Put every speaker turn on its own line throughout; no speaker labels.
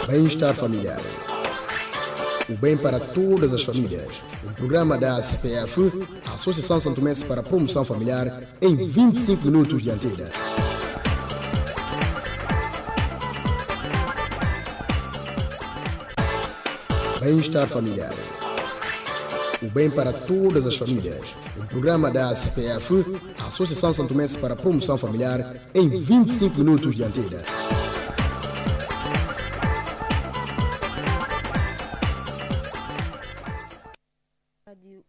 Bem-estar familiar. O bem para todas as famílias. Um programa da ASPF, a Associação Santomense para a Promoção Familiar, em 25 minutos de antena. Bem-estar familiar. O bem para todas as famílias. Um programa da ASPF, a Associação Santomense para a Promoção Familiar, em 25 minutos de antena.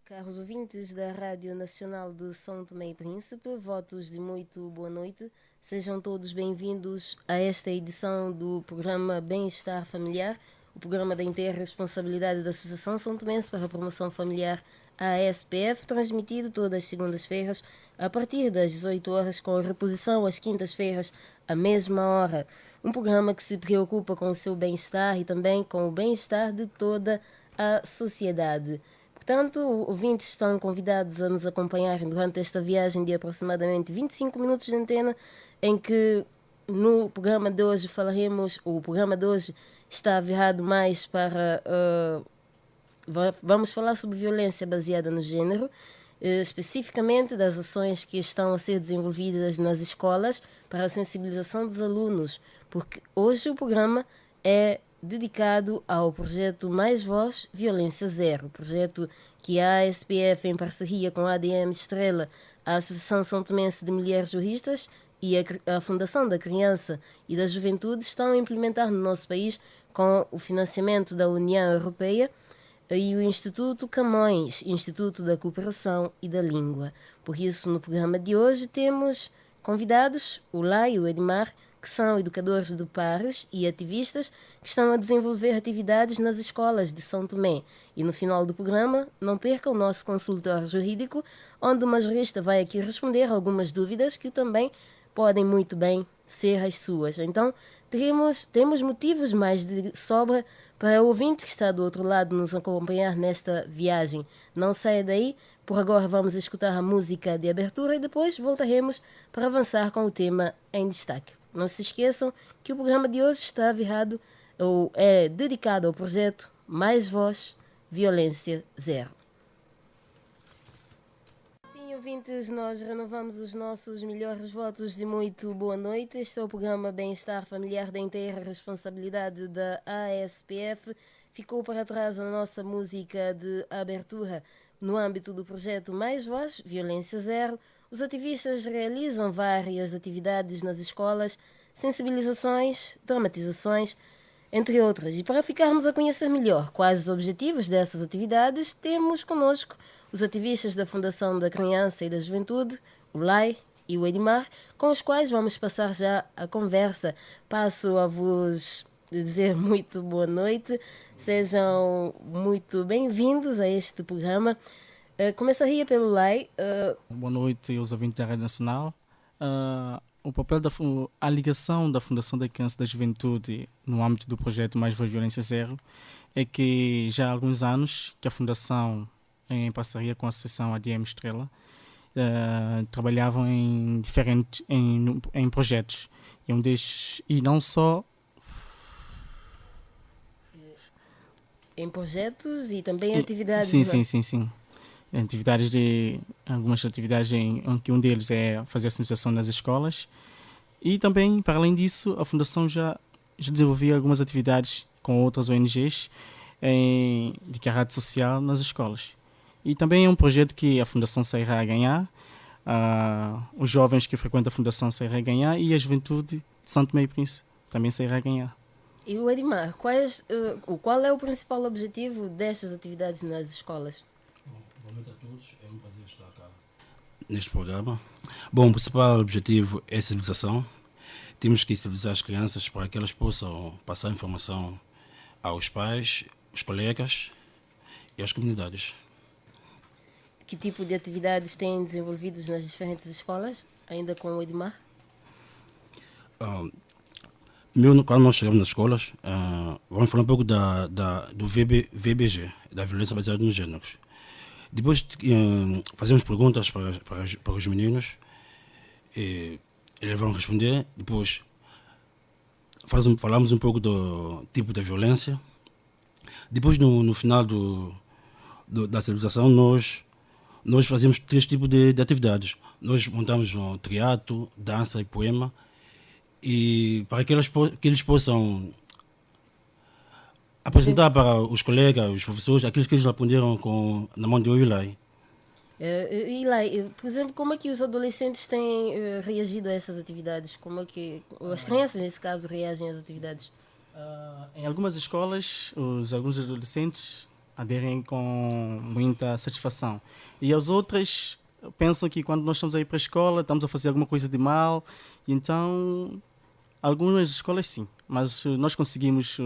Caros ouvintes da Rádio Nacional de São Tomé e Príncipe, votos de muito boa noite. Sejam todos bem-vindos a esta edição do programa Bem-Estar Familiar, o programa da interresponsabilidade da Associação São Tomense para a Promoção Familiar, a ASPF, transmitido todas as segundas-feiras a partir das 18 horas, com reposição às quintas-feiras à mesma hora. Um programa que se preocupa com o seu bem-estar e também com o bem-estar de toda a sociedade. Portanto, ouvintes estão convidados a nos acompanharem durante esta viagem de aproximadamente 25 minutos de antena, em que no programa de hoje falaremos, o programa de hoje está virado mais para... vamos falar sobre violência baseada no género, especificamente das ações que estão a ser desenvolvidas nas escolas para a sensibilização dos alunos, porque hoje o programa é dedicado ao projeto Mais Voz, Violência Zero, projeto que a ASPF, em parceria com a ADM Estrela, a Associação São Tomense de Mulheres Juristas e a Fundação da Criança e da Juventude estão a implementar no nosso país com o financiamento da União Europeia e o Instituto Camões, Instituto da Cooperação e da Língua. Por isso, no programa de hoje temos convidados, o Lai e o Edmar, que são educadores de pares e ativistas que estão a desenvolver atividades nas escolas de São Tomé. E no final do programa, não perca o nosso consultório jurídico, onde uma jurista vai aqui responder algumas dúvidas que também podem muito bem ser as suas. Então, temos motivos mais de sobra para o ouvinte que está do outro lado nos acompanhar nesta viagem. Não saia daí, por agora vamos escutar a música de abertura e depois voltaremos para avançar com o tema em destaque. Não se esqueçam que o programa de hoje está virado ou é dedicado ao projeto Mais Voz, Violência Zero. Sim, ouvintes, nós renovamos os nossos melhores votos de muito boa noite. Este é o programa Bem-Estar Familiar da inteira responsabilidade da ASPF. Ficou para trás a nossa música de abertura. No âmbito do projeto Mais Voz, Violência Zero, os ativistas realizam várias atividades nas escolas, sensibilizações, dramatizações, entre outras. E para ficarmos a conhecer melhor quais os objetivos dessas atividades, temos connosco os ativistas da Fundação da Criança e da Juventude, o Lai e o Edmar, com os quais vamos passar já a conversa. Passo a vos dizer muito boa noite, sejam muito bem-vindos a este programa. Começaria pelo Lai.
Boa noite aos ouvintes da Rádio Nacional. O papel a ligação da Fundação da Criança e da Juventude no âmbito do projeto Mais Voz Violência Zero é que já há alguns anos que a Fundação, em parceria com a Associação ADM Estrela, trabalhavam em diferentes em projetos. E não só
em projetos e também em atividades.
Sim. Algumas atividades em que um deles é fazer a sensibilização nas escolas, e também, para além disso, a Fundação já desenvolvia algumas atividades com outras ONGs de caráter social nas escolas. E também é um projeto que a Fundação sairá a ganhar, os jovens que frequentam a Fundação sairá a ganhar, e a juventude de São Tomé e Príncipe também sairá a ganhar.
E o Edmar, qual é o principal objetivo destas atividades nas escolas?
Boa noite a todos, é um prazer estar cá neste programa. Bom, o principal objetivo é a civilização. Temos que civilizar as crianças para que elas possam passar informação aos pais, aos colegas e às comunidades.
Que tipo de atividades têm desenvolvidos nas diferentes escolas, ainda com o Edmar?
Quando nós chegamos nas escolas, vamos falar um pouco do VBG, da violência baseada nos géneros. Depois fazemos perguntas para os meninos, e eles vão responder. Depois falamos um pouco do tipo de violência. Depois, no final da civilização, nós fazíamos 3 tipos de atividades. Nós montamos um teatro, dança e poema, e para que eles possam apresentar para os colegas, os professores, aquilo que eles aprenderam na mão de Oilai.
Eli, por exemplo, como é que os adolescentes têm reagido a essas atividades? Como é que as crianças, nesse caso, reagem às atividades?
Em algumas escolas, alguns adolescentes aderem com muita satisfação. E as outras pensam que quando nós estamos a ir para a escola, estamos a fazer alguma coisa de mal. E então, algumas escolas sim. Mas nós conseguimos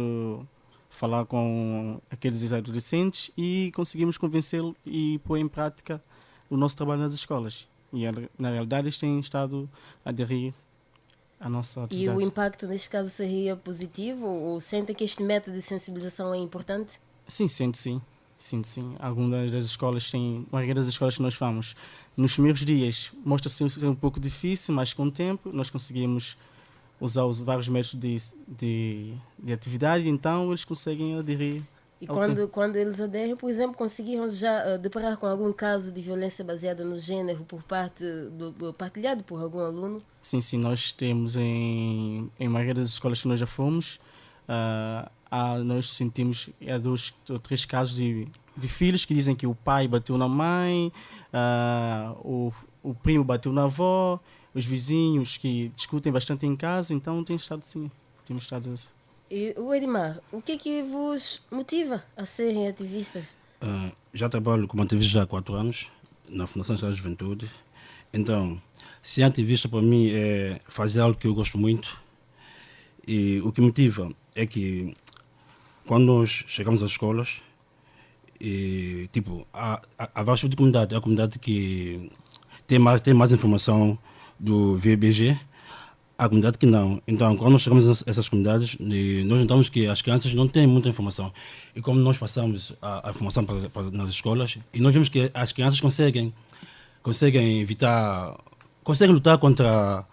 falar com aqueles adolescentes e conseguimos convencê-los e pôr em prática o nosso trabalho nas escolas. E na realidade eles têm estado a aderir à nossa atividade.
E o impacto neste caso seria positivo? Ou sentem que este método de sensibilização é importante?
Sim, sinto sim. Algumas das escolas a maioria das escolas que nós vamos, nos primeiros dias mostra-se ser um pouco difícil, mas com o tempo nós conseguimos usar os vários métodos de atividade, então eles conseguem aderir.
E quando eles aderem, por exemplo, conseguiram já deparar com algum caso de violência baseada no género por parte partilhado por algum aluno?
Sim, nós temos em maioria das escolas que nós já fomos, nós sentimos 2 ou 3 casos de filhos que dizem que o pai bateu na mãe, o primo bateu na avó, os vizinhos que discutem bastante em casa, então temos estado assim.
E o Edmar, o que é que vos motiva a serem ativistas?
Já trabalho como ativista há 4 anos, na Fundação da Juventude. Então, ser ativista para mim é fazer algo que eu gosto muito. E o que me motiva é que quando nós chegamos às escolas, há vários tipos de comunidade. Há a comunidade que tem mais informação do VBG, há a comunidade que não. Então, quando nós chegamos a essas comunidades, nós notamos que as crianças não têm muita informação. E como nós passamos a informação nas escolas, e nós vemos que as crianças conseguem lutar contra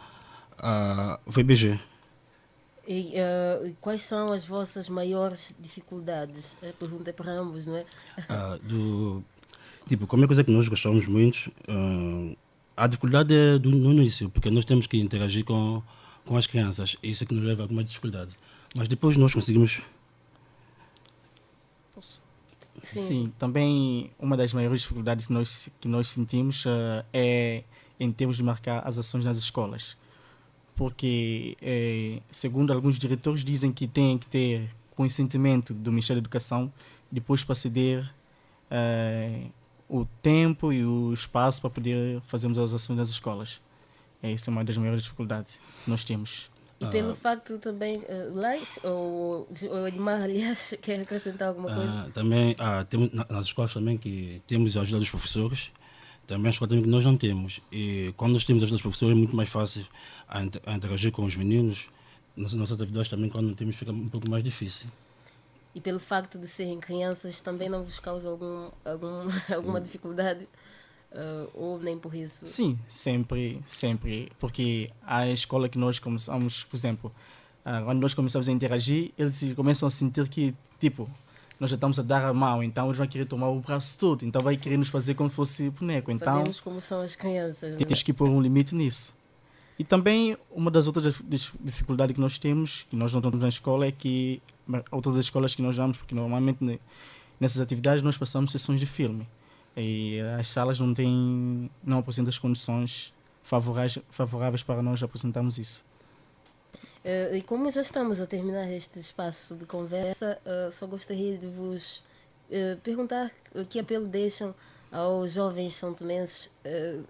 o VBG.
E quais são as vossas maiores dificuldades? A pergunta é para ambos, não é?
Como é coisa que nós gostamos muito, a dificuldade é no início, porque nós temos que interagir com as crianças. Isso é que nos leva a alguma dificuldade. Mas depois nós conseguimos.
Sim, também uma das maiores dificuldades que nós sentimos é em termos de marcar as ações nas escolas. Porque, segundo alguns diretores, dizem que tem que ter consentimento do Ministério da Educação depois para ceder o tempo e o espaço para poder fazermos as ações nas escolas. Essa é uma das maiores dificuldades que nós temos.
E pelo facto também, o Edmar, aliás, quer acrescentar alguma coisa?
Também temos nas escolas também que temos a ajuda dos professores. Também a escola também que nós não temos. E quando nós temos a ajuda dos professores é muito mais fácil a interagir com os meninos. Nossas atividades também, quando não temos, fica um pouco mais difícil.
E pelo facto de serem crianças, também não vos causa alguma dificuldade? Ou nem por isso?
Sim, sempre. Porque a escola que nós começamos, por exemplo, quando nós começamos a interagir, eles começam a sentir que, nós já estamos a dar a mão, então eles vão querer tomar o braço todo, então vai querer nos fazer como se fosse boneco. Então,
sabemos como são as crianças.
Temos que pôr um limite nisso. E também, uma das outras dificuldades que nós temos, que nós não estamos na escola, é que outras escolas que nós vamos, porque normalmente nessas atividades nós passamos sessões de filme. E as salas não apresentam as condições favoráveis para nós apresentarmos isso.
E como já estamos a terminar este espaço de conversa, só gostaria de vos perguntar que apelo deixam aos jovens são-tomenses,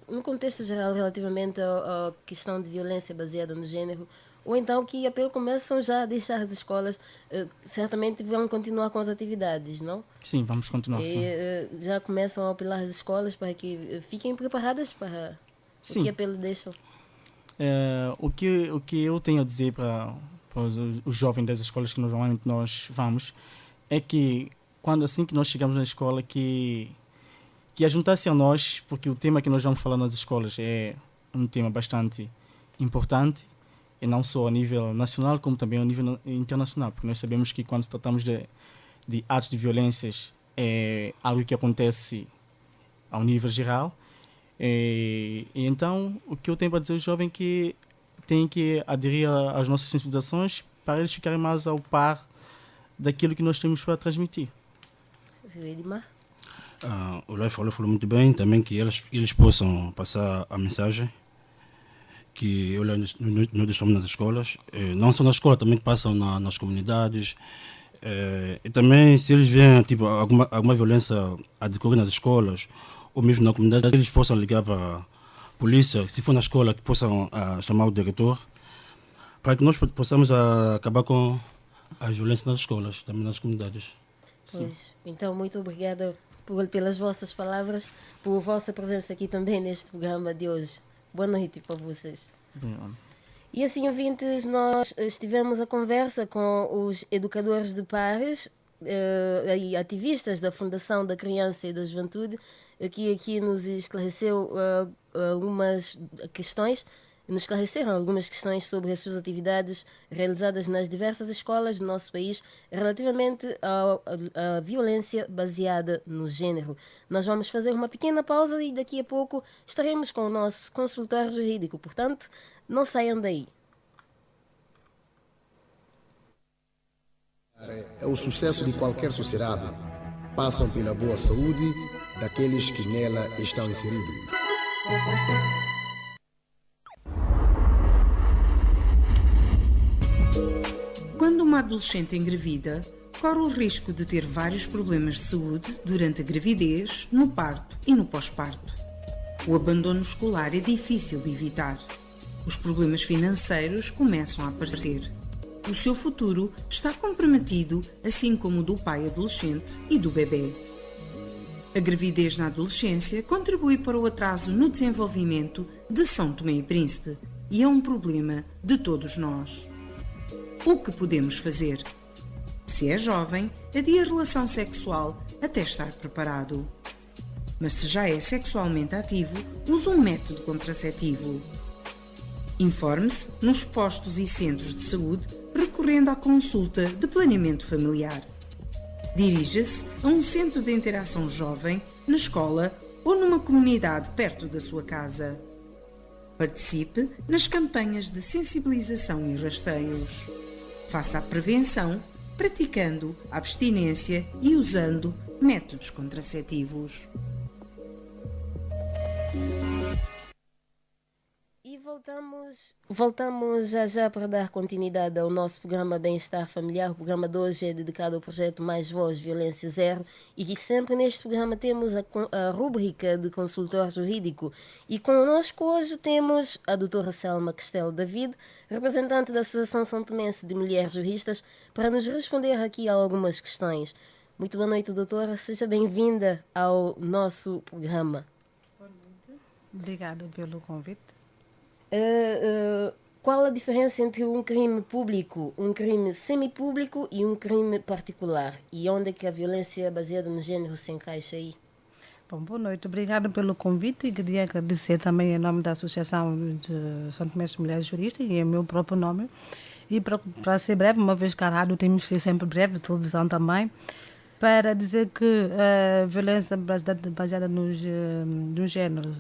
no contexto geral, relativamente à questão de violência baseada no género, ou então que apelo começam já a deixar as escolas, certamente vão continuar com as atividades, não?
Sim, vamos continuar, sim.
Já começam a apelar às escolas para que fiquem preparadas para
sim.
O que apelo deixam?
O que eu tenho a dizer para os jovens das escolas que normalmente nós vamos é que assim que nós chegamos na escola que ajuntasse a nós, porque o tema que nós vamos falar nas escolas é um tema bastante importante e não só a nível nacional, como também a nível internacional, porque nós sabemos que quando tratamos de atos de violências é algo que acontece ao nível geral, e então o que eu tenho para dizer ao jovem é que tem que aderir às nossas sensibilizações para eles ficarem mais ao par daquilo que nós temos para transmitir.
O Lai falou muito bem também que eles possam passar a mensagem que nós estamos nas escolas, não só na escola, também que passam nas comunidades, e também se eles veem tipo, alguma violência a decorrer nas escolas ou mesmo na comunidade, eles possam ligar para a polícia, se for na escola, que possam chamar o diretor, para que nós possamos acabar com as violências nas escolas, também nas comunidades.
Pois, então, muito obrigada pelas vossas palavras, por vossa presença aqui também neste programa de hoje. Boa noite para vocês. E assim, ouvintes, nós estivemos a conversa com os educadores de pares e ativistas da Fundação da Criança e da Juventude, que aqui nos esclareceu algumas questões, nos esclareceram algumas questões sobre as suas atividades realizadas nas diversas escolas do nosso país relativamente à violência baseada no género. Nós vamos fazer uma pequena pausa e daqui a pouco estaremos com o nosso consultor jurídico, portanto, não saiam daí.
O sucesso de qualquer sociedade passa pela boa saúde daqueles que nela estão inseridos.
Quando uma adolescente engravida, corre o risco de ter vários problemas de saúde durante a gravidez, no parto e no pós-parto. O abandono escolar é difícil de evitar. Os problemas financeiros começam a aparecer. O seu futuro está comprometido, assim como o do pai adolescente e do bebê. A gravidez na adolescência contribui para o atraso no desenvolvimento de São Tomé e Príncipe e é um problema de todos nós. O que podemos fazer? Se é jovem, adie a relação sexual até estar preparado. Mas se já é sexualmente ativo, use um método contraceptivo. Informe-se nos postos e centros de saúde recorrendo à consulta de planeamento familiar. Dirija-se a um centro de interação jovem, na escola ou numa comunidade perto da sua casa. Participe nas campanhas de sensibilização e rastreios. Faça a prevenção, praticando a abstinência e usando métodos contraceptivos.
E voltamos já para dar continuidade ao nosso programa Bem-Estar Familiar. O programa de hoje é dedicado ao projeto Mais Voz Violência Zero e que sempre neste programa temos a rúbrica de consultor jurídico. E connosco hoje temos a doutora Selma Castelo David, representante da Associação São Tomense de Mulheres Juristas, para nos responder aqui a algumas questões. Muito boa noite, doutora. Seja bem-vinda ao nosso programa.
Boa noite. Obrigada pelo convite.
Qual a diferença entre um crime público, um crime semipúblico e um crime particular? E onde é que a violência baseada no género se encaixa aí?
Bom, boa noite, obrigada pelo convite e queria agradecer também em nome da Associação de São Tomé de Mulheres Juristas e em meu próprio nome. E para ser breve, uma vez que a rádio tem que ser sempre breve, a televisão também, para dizer que a violência baseada no género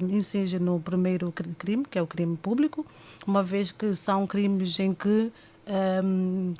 incide no primeiro crime, que é o crime público, uma vez que são crimes em que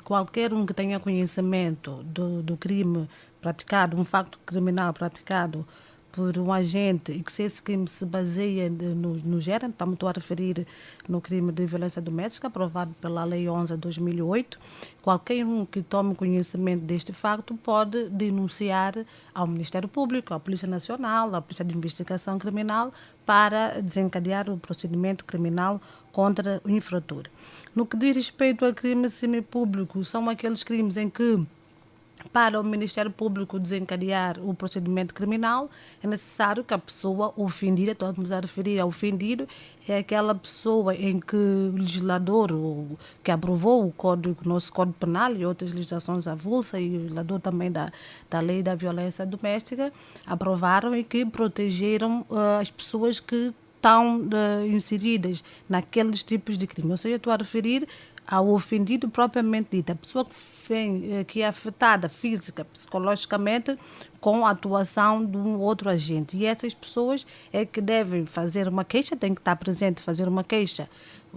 qualquer um que tenha conhecimento do crime praticado, um facto criminal praticado por um agente e que esse crime se baseia no género, estamos a referir no crime de violência doméstica, aprovado pela Lei 11 de 2008, qualquer um que tome conhecimento deste facto pode denunciar ao Ministério Público, à Polícia Nacional, à Polícia de Investigação Criminal, para desencadear o procedimento criminal contra o infrator. No que diz respeito a crimes semipúblicos, são aqueles crimes em que, para o Ministério Público desencadear o procedimento criminal, é necessário que a pessoa ofendida, estamos a referir ao ofendido, é aquela pessoa em que o legislador que aprovou o nosso Código Penal e outras legislações avulsas e o legislador também da Lei da Violência Doméstica aprovaram e que protegeram as pessoas que estão inseridas naqueles tipos de crime. Ou seja, estou a referir ao ofendido propriamente dito, a pessoa que é afetada física, psicologicamente, com a atuação de um outro agente. E essas pessoas é que devem fazer uma queixa, têm que estar presente, fazer uma queixa,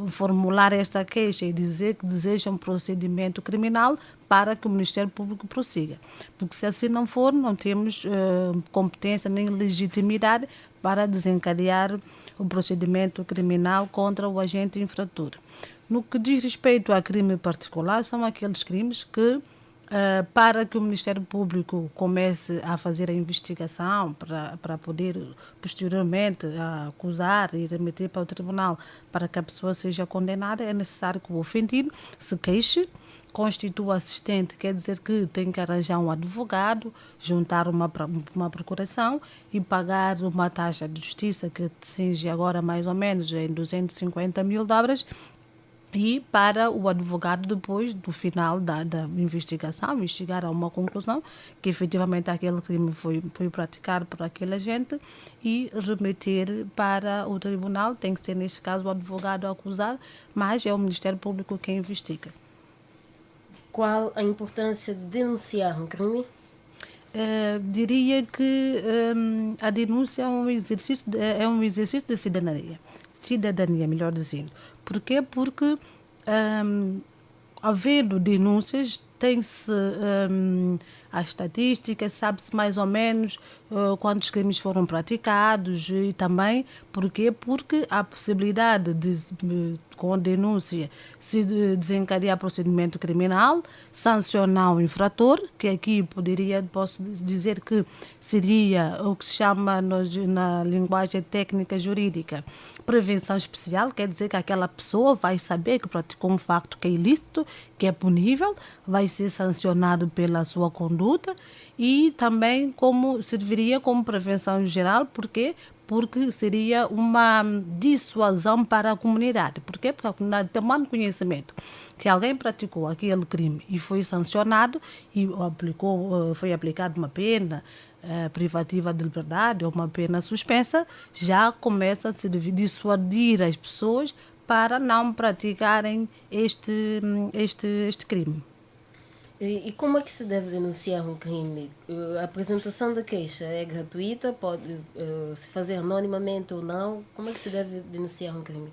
formular essa queixa e dizer que desejam um procedimento criminal para que o Ministério Público prossiga. Porque se assim não for, não temos competência nem legitimidade para desencadear o procedimento criminal contra o agente infrator. No que diz respeito a crime particular, são aqueles crimes que, para que o Ministério Público comece a fazer a investigação, para poder posteriormente acusar e remeter para o tribunal para que a pessoa seja condenada, é necessário que o ofendido se queixe, constitua assistente, quer dizer que tem que arranjar um advogado, juntar uma procuração e pagar uma taxa de justiça que atinge agora mais ou menos em $250 mil, e para o advogado, depois do final da investigação, chegar a uma conclusão que efetivamente aquele crime foi praticado por aquele agente e remeter para o tribunal. Tem que ser, neste caso, o advogado a acusar, mas é o Ministério Público quem investiga.
Qual a importância de denunciar um crime?
Diria que a denúncia é um exercício de cidadania, melhor dizendo. Porquê? Porque, havendo denúncias, tem-se a estatística, sabe-se mais ou menos quantos crimes foram praticados e também, porquê? Porque há possibilidade de, com denúncia, se desencadear procedimento criminal, sancionar o infrator, que aqui posso dizer que seria o que se chama na linguagem técnica jurídica prevenção especial, quer dizer que aquela pessoa vai saber que praticou um facto que é ilícito, que é punível, vai ser sancionado pela sua conduta e também serviria como prevenção geral, porque seria uma dissuasão para a comunidade. Por quê? Porque a comunidade, tomando conhecimento que alguém praticou aquele crime e foi sancionado e foi aplicada uma pena privativa de liberdade ou uma pena suspensa, já começa a se dissuadir as pessoas para não praticarem este crime.
E como é que se deve denunciar um crime? A apresentação da queixa é gratuita? Pode se fazer anonimamente ou não? Como é que se deve denunciar um crime?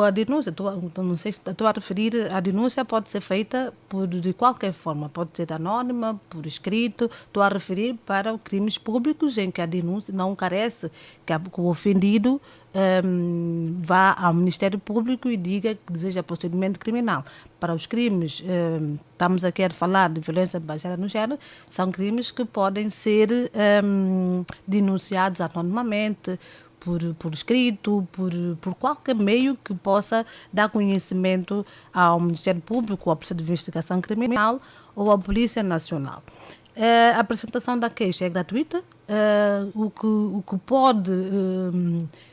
A denúncia, não sei se estou a referir, a denúncia pode ser feita de qualquer forma, pode ser anónima, por escrito. Estou a referir para crimes públicos em que a denúncia não carece que o ofendido vá ao Ministério Público e diga que deseja procedimento criminal. Para os crimes, estamos aqui a falar de violência baseada no género, são crimes que podem ser denunciados anonimamente, por escrito, por qualquer meio que possa dar conhecimento ao Ministério Público, ao Polícia de Investigação Criminal ou à Polícia Nacional. A apresentação da queixa é gratuita, o que pode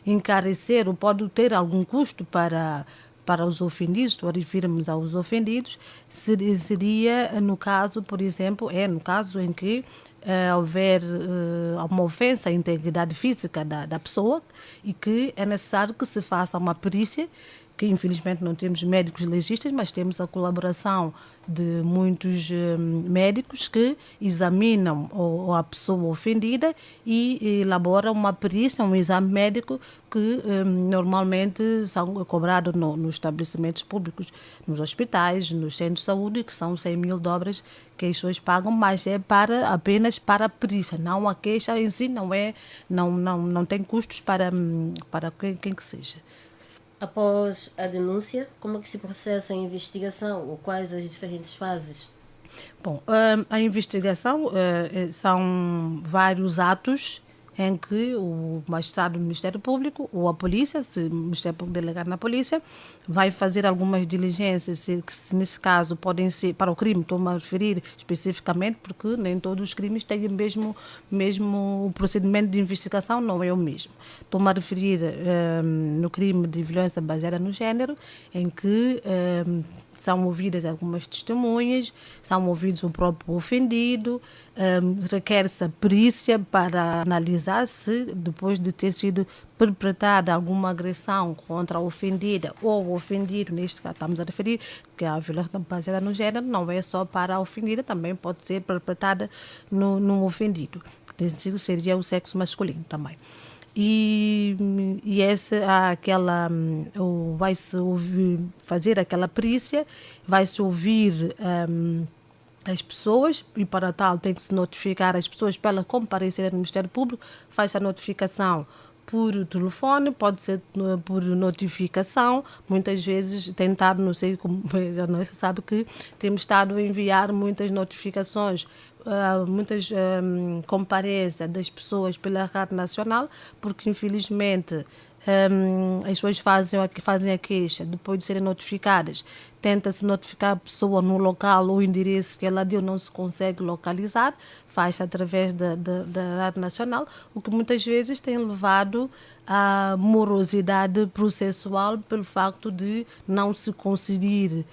encarecer ou pode ter algum custo para os ofendidos, estou a referir-me aos ofendidos, seria no caso, por exemplo, no caso em que houver uma ofensa à integridade física da pessoa e que é necessário que se faça uma perícia, que infelizmente não temos médicos legistas, mas temos a colaboração de muitos médicos que examinam a pessoa ofendida e elaboram uma perícia, um exame médico que normalmente são cobrados nos estabelecimentos públicos, nos hospitais, nos centros de saúde, que são $100 mil que as pessoas pagam, mas é apenas para a perícia, não a queixa em si, não tem custos para quem que seja.
Após a denúncia, como é que se processa a investigação ou quais as diferentes fases?
Bom, a investigação são vários atos em que o magistrado do Ministério Público ou a polícia, se o Ministério Público delegar na polícia, vai fazer algumas diligências, que nesse caso podem ser para o crime, estou-me a referir especificamente, porque nem todos os crimes têm mesmo o procedimento de investigação não é o mesmo. Estou-me a referir no crime de violência baseada no género, em que são ouvidas algumas testemunhas, são ouvidos o próprio ofendido, requer-se a perícia para analisar se, depois de ter sido perpetrada alguma agressão contra a ofendida ou o ofendido, neste caso estamos a referir que a violência baseada no género não é só para a ofendida, também pode ser perpetrada no ofendido. Nesse sentido, seria o sexo masculino também. E vai-se fazer aquela perícia, vai-se ouvir as pessoas, e para tal tem que se notificar as pessoas para elas comparecerem no Ministério Público, faz a notificação por telefone, pode ser por notificação, muitas vezes tem estado, não sei como, já não sabe que temos estado a enviar muitas notificações, muitas comparências das pessoas pela Rádio Nacional, porque infelizmente as pessoas fazem a queixa, depois de serem notificadas, tenta-se notificar a pessoa no local ou endereço que ela deu, não se consegue localizar, faz através da Rádio Nacional, o que muitas vezes tem levado à morosidade processual pelo facto de não se conseguir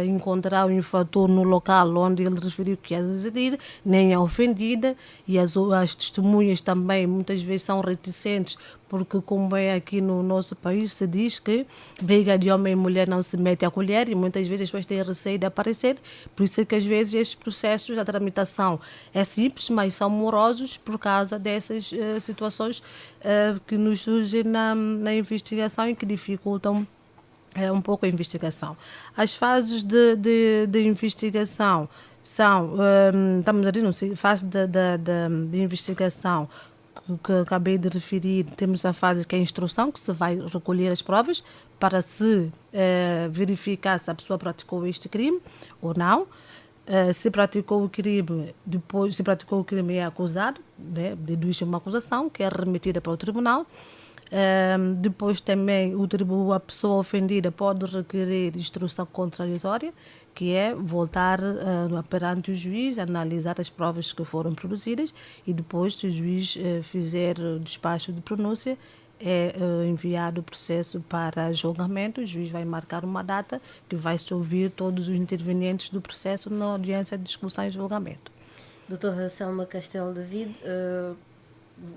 encontrar o infrator no local onde ele referiu que ia residir, nem a ofendida, e as testemunhas também muitas vezes são reticentes, porque como é aqui no nosso país se diz que briga de homem e mulher não se mete a colher, e muitas vezes as pessoas têm receio de aparecer, por isso é que às vezes estes processos, a tramitação é simples, mas são morosos por causa dessas situações que nos surgem na investigação e que dificultam um pouco a investigação. As fases de investigação são, estamos a dizer, fase de investigação que acabei de referir, temos a fase que é a instrução, que se vai recolher as provas para se verificar se a pessoa praticou este crime ou não. Se praticou o crime, depois, se praticou o crime é acusado, né, deduz uma acusação que é remetida para o tribunal. Depois também a pessoa ofendida pode requerer instrução contraditória, que é voltar perante o juiz, analisar as provas que foram produzidas e depois, se o juiz fizer o despacho de pronúncia, é enviado o processo para julgamento. O juiz vai marcar uma data que vai se ouvir todos os intervenientes do processo na audiência de discussão e julgamento.
Doutora Selma Castelo David,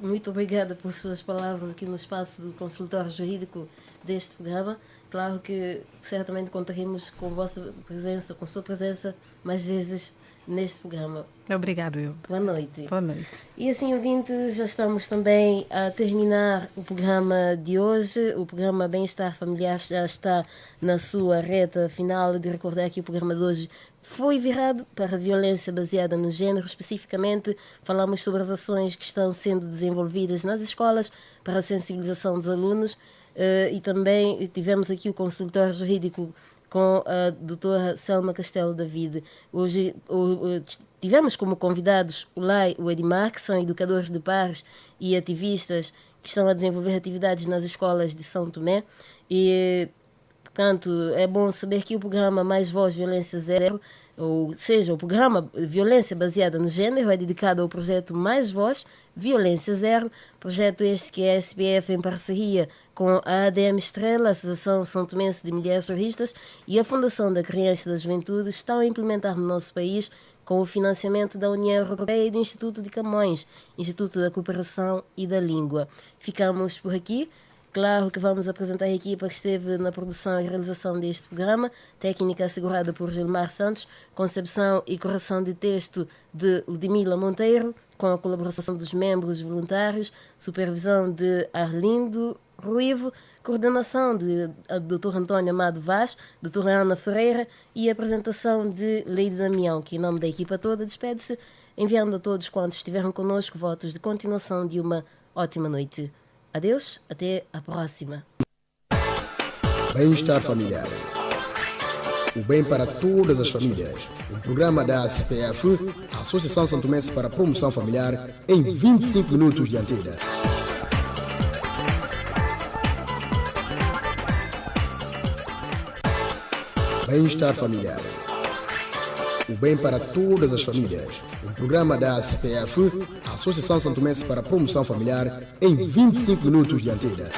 muito obrigada por suas palavras aqui no espaço do consultório jurídico deste programa. Claro que certamente contaremos com vossa presença, com sua presença mais vezes neste programa.
Obrigado, eu.
Boa noite.
Boa noite.
E assim, ouvintes, já estamos também a terminar o programa de hoje. O programa Bem-Estar Familiar já está na sua reta final. De recordar que o programa de hoje foi virado para a violência baseada no género. Especificamente, falamos sobre as ações que estão sendo desenvolvidas nas escolas para a sensibilização dos alunos, e também tivemos aqui o consultório jurídico com a doutora Selma Castelo David. Hoje tivemos como convidados o Lai e o Edmar, que são educadores de pares e ativistas que estão a desenvolver atividades nas escolas de São Tomé. E, portanto, é bom saber que o programa Mais Voz Violência Zero, ou seja, o programa Violência Baseada no Gênero, é dedicado ao projeto Mais Voz Violência Zero, projeto este que é a SPF em parceria com a ADM Estrela, a Associação São Tomense de Mulheres Juristas, e a Fundação da Criança e da Juventude estão a implementar no nosso país com o financiamento da União Europeia e do Instituto de Camões, Instituto da Cooperação e da Língua. Ficamos por aqui. Claro que vamos apresentar a equipa que esteve na produção e realização deste programa, técnica assegurada por Gilmar Santos, concepção e correção de texto de Ludmila Monteiro, com a colaboração dos membros voluntários, supervisão de Arlindo Ruivo, coordenação de Dr. Antônio Amado Vaz, Dra. Ana Ferreira e apresentação de Leide Damião, que em nome da equipa toda despede-se, enviando a todos quantos estiveram connosco votos de continuação de uma ótima noite. Adeus, até a próxima.
Bem-Estar Familiar. O bem para todas as famílias. Um programa da ASPF, a Associação São Tomense para a Promoção Familiar, em 25 minutos de antena. Bem-Estar Familiar. O bem para todas as famílias. Um programa da ASPF, a Associação São Tomense para a Promoção Familiar, em 25 minutos de antena.